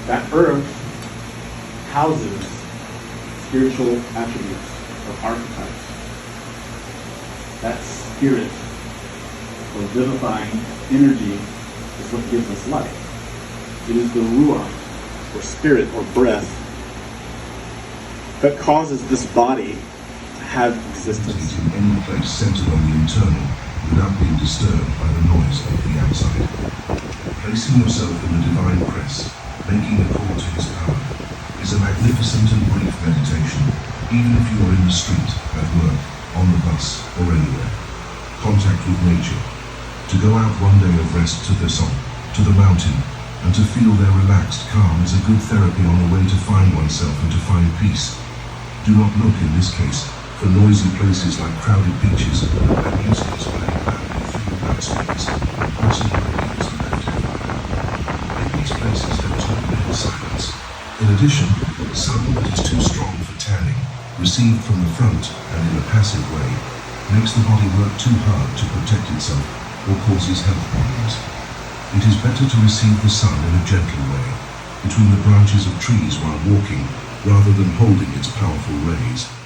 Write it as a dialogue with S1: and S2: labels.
S1: That earth houses spiritual attributes or archetypes. That spirit or vivifying energy is what gives us life. It is the ruach or spirit or breath that causes this body to have existence.
S2: In any place centered on the internal without being disturbed by the noise of the outside. Placing yourself in the divine press, making a call to his power, is a magnificent and brief meditation, even if you are in the street, at work, on the bus, or anywhere. Contact with nature. To go out one day of rest to the sun, to the mountain, and to feel their relaxed calm is a good therapy on the way to find oneself and to find peace. Do not look, in this case, for noisy places like crowded beaches where music is playing loudly through loudspeakers and crossing the ears and left everywhere. In these places there is no real silence. In addition, sun that is too strong for tanning, received from the front and in a passive way, makes the body work too hard to protect itself or causes health problems. It is better to receive the sun in a gentle way, between the branches of trees while walking, rather than holding its powerful rays.